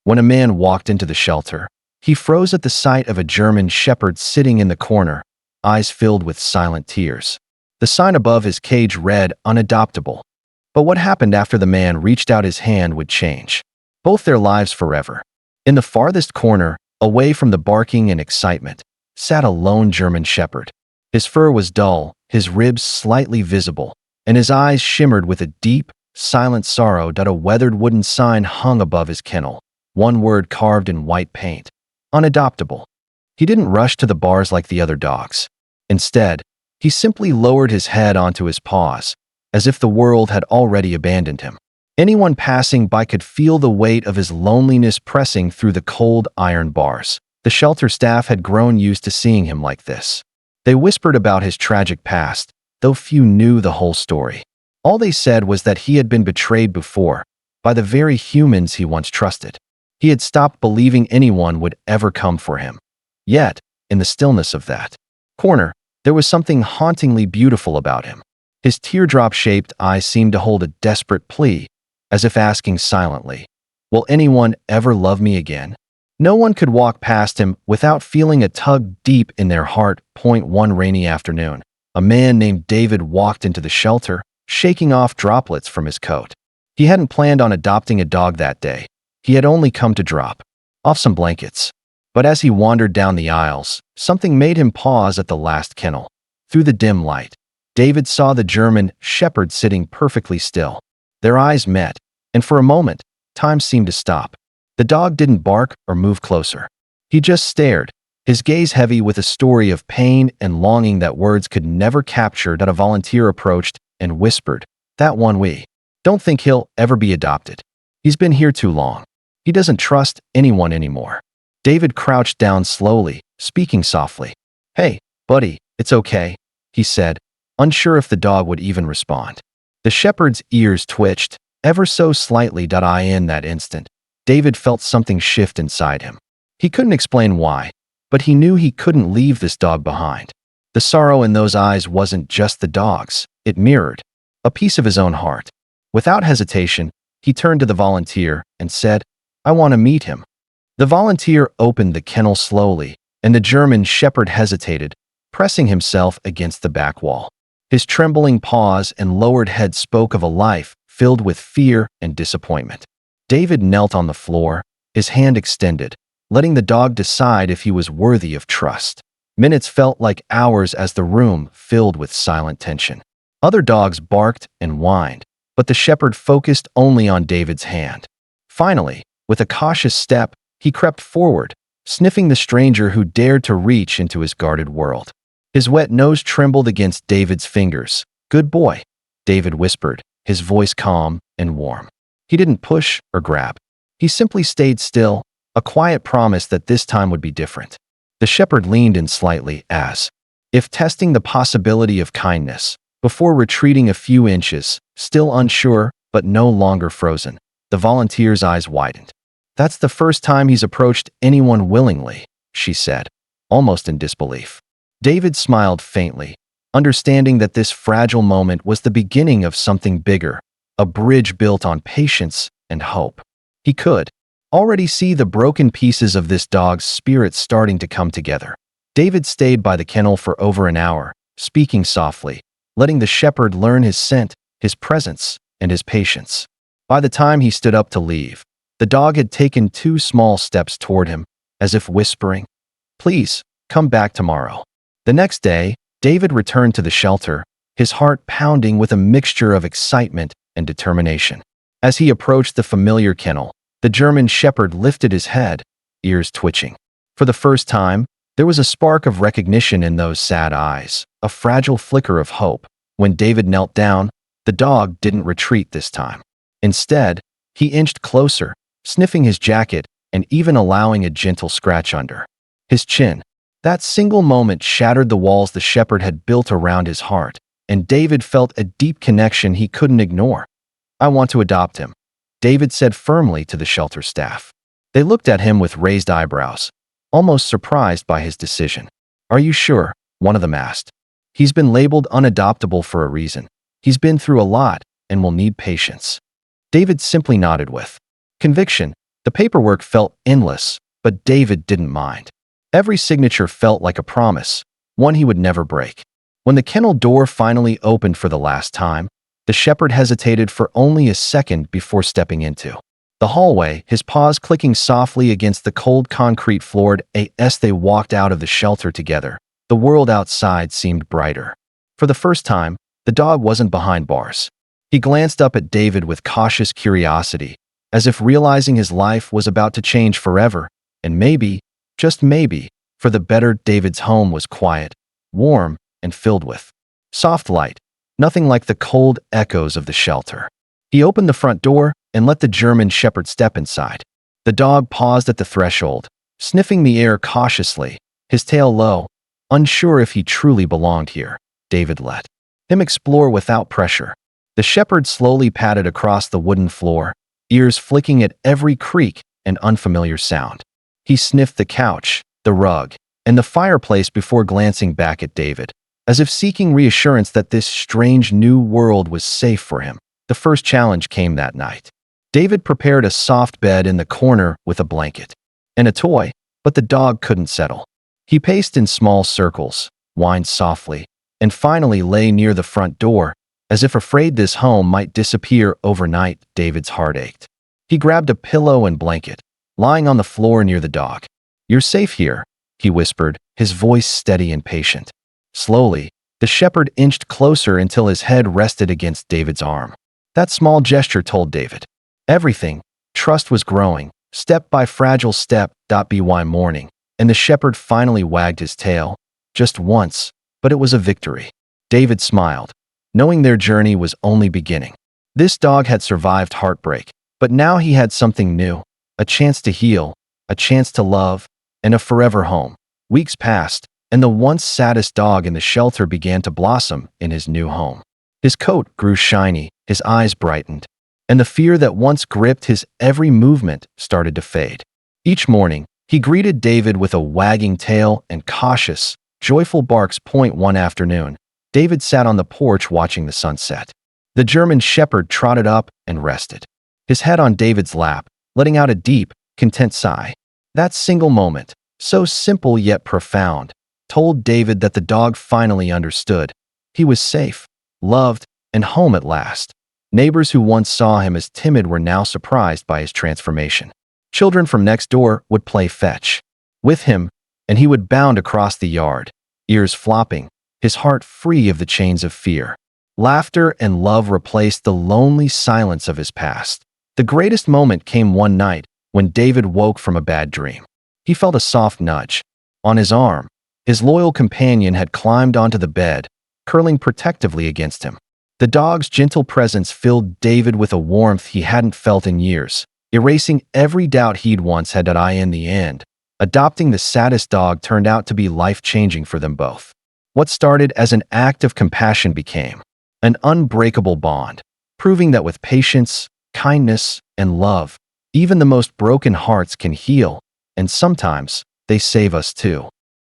When a man walked into the shelter, he froze at the sight of a German shepherd sitting in the corner, eyes filled with silent tears. The sign above his cage read, "Unadoptable." But what happened after the man reached out his hand would change both their lives forever. In the farthest corner, away from the barking and excitement, sat a lone German shepherd. His fur was dull, his ribs slightly visible, and his eyes shimmered with a deep, silent sorrow. A weathered wooden sign hung above his kennel, one word carved in white paint: unadoptable. He didn't rush to the bars like the other dogs. Instead, he simply lowered his head onto his paws, as if the world had already abandoned him. Anyone passing by could feel the weight of his loneliness pressing through the cold iron bars. The shelter staff had grown used to seeing him like this. They whispered about his tragic past, though few knew the whole story. All they said was that he had been betrayed before, by the very humans he once trusted. He had stopped believing anyone would ever come for him. Yet, in the stillness of that corner, there was something hauntingly beautiful about him. His teardrop-shaped eyes seemed to hold a desperate plea, as if asking silently, "Will anyone ever love me again?" No one could walk past him without feeling a tug deep in their heart. One rainy afternoon, a man named David walked into the shelter, shaking off droplets from his coat. He hadn't planned on adopting a dog that day. He had only come to drop off some blankets. But as he wandered down the aisles, something made him pause at the last kennel. Through the dim light, David saw the German shepherd sitting perfectly still. Their eyes met, and for a moment, time seemed to stop. The dog didn't bark or move closer. He just stared, his gaze heavy with a story of pain and longing that words could never capture. A volunteer approached and whispered, "That one we don't think he'll ever be adopted. He's been here too long. He doesn't trust anyone anymore." David crouched down slowly, speaking softly. "Hey, buddy, it's okay," he said, unsure if the dog would even respond. The shepherd's ears twitched, ever so slightly. In that instant, David felt something shift inside him. He couldn't explain why, but he knew he couldn't leave this dog behind. The sorrow in those eyes wasn't just the dog's, it mirrored a piece of his own heart. Without hesitation, he turned to the volunteer and said, "I want to meet him." The volunteer opened the kennel slowly, and the German shepherd hesitated, pressing himself against the back wall. His trembling paws and lowered head spoke of a life filled with fear and disappointment. David knelt on the floor, his hand extended, letting the dog decide if he was worthy of trust. Minutes felt like hours as the room filled with silent tension. Other dogs barked and whined, but the shepherd focused only on David's hand. Finally, with a cautious step, he crept forward, sniffing the stranger who dared to reach into his guarded world. His wet nose trembled against David's fingers. "Good boy," David whispered, his voice calm and warm. He didn't push or grab. He simply stayed still, a quiet promise that this time would be different. The shepherd leaned in slightly, as if testing the possibility of kindness, before retreating a few inches, still unsure but no longer frozen. The volunteer's eyes widened. "That's the first time he's approached anyone willingly," she said, almost in disbelief. David smiled faintly, understanding that this fragile moment was the beginning of something bigger, a bridge built on patience and hope. He could already see the broken pieces of this dog's spirit starting to come together. David stayed by the kennel for over an hour, speaking softly, letting the shepherd learn his scent, his presence, and his patience. By the time he stood up to leave, the dog had taken 2 small steps toward him, as if whispering, "Please, come back tomorrow." The next day, David returned to the shelter, his heart pounding with a mixture of excitement and determination. As he approached the familiar kennel, the German shepherd lifted his head, ears twitching. For the first time, there was a spark of recognition in those sad eyes, a fragile flicker of hope. When David knelt down, the dog didn't retreat this time. Instead, he inched closer, sniffing his jacket and even allowing a gentle scratch under his chin. That single moment shattered the walls the shepherd had built around his heart, and David felt a deep connection he couldn't ignore. "I want to adopt him," David said firmly to the shelter staff. They looked at him with raised eyebrows, almost surprised by his decision. "Are you sure?" one of them asked. "He's been labeled unadoptable for a reason. He's been through a lot and will need patience." David simply nodded with conviction, The paperwork felt endless, but David didn't mind. Every signature felt like a promise, one he would never break. When the kennel door finally opened for the last time, the shepherd hesitated for only a second before stepping into the hallway, his paws clicking softly against the cold concrete floor. As they walked out of the shelter together, the world outside seemed brighter. For the first time, the dog wasn't behind bars. He glanced up at David with cautious curiosity, as if realizing his life was about to change forever, and maybe, just maybe, for the better. David's home was quiet, warm, and filled with soft light, nothing like the cold echoes of the shelter. He opened the front door and let the German shepherd step inside. The dog paused at the threshold, sniffing the air cautiously, his tail low, unsure if he truly belonged here. David let him explore without pressure. The shepherd slowly padded across the wooden floor, ears flicking at every creak and unfamiliar sound. He sniffed the couch, the rug, and the fireplace before glancing back at David, as if seeking reassurance that this strange new world was safe for him. The first challenge came that night. David prepared a soft bed in the corner with a blanket and a toy, but the dog couldn't settle. He paced in small circles, whined softly, and finally lay near the front door, as if afraid this home might disappear overnight. David's heart ached. He grabbed a pillow and blanket, lying on the floor near the dog. "You're safe here," he whispered, his voice steady and patient. Slowly, the shepherd inched closer until his head rested against David's arm. That small gesture told David everything. Trust was growing, step by fragile step. By morning, and the shepherd finally wagged his tail, just once, but it was a victory. David smiled, knowing their journey was only beginning. This dog had survived heartbreak, but now he had something new, a chance to heal, a chance to love, and a forever home. Weeks passed, and the once saddest dog in the shelter began to blossom in his new home. His coat grew shiny, his eyes brightened, and the fear that once gripped his every movement started to fade. Each morning, he greeted David with a wagging tail and cautious, joyful barks. One afternoon, David sat on the porch watching the sunset. The German shepherd trotted up and rested, his head on David's lap, letting out a deep, content sigh. That single moment, so simple yet profound, told David that the dog finally understood. He was safe, loved, and home at last. Neighbors who once saw him as timid were now surprised by his transformation. Children from next door would play fetch with him, and he would bound across the yard, ears flopping, his heart free of the chains of fear. Laughter and love replaced the lonely silence of his past. The greatest moment came one night when David woke from a bad dream. He felt a soft nudge on his arm. His loyal companion had climbed onto the bed, curling protectively against him. The dog's gentle presence filled David with a warmth he hadn't felt in years, erasing every doubt he'd once had. In the end, adopting the Saddest dog turned out to be life-changing for them both. What started as an act of compassion became an unbreakable bond, proving that with patience, kindness, and love, even the most broken hearts can heal, and sometimes they save us too.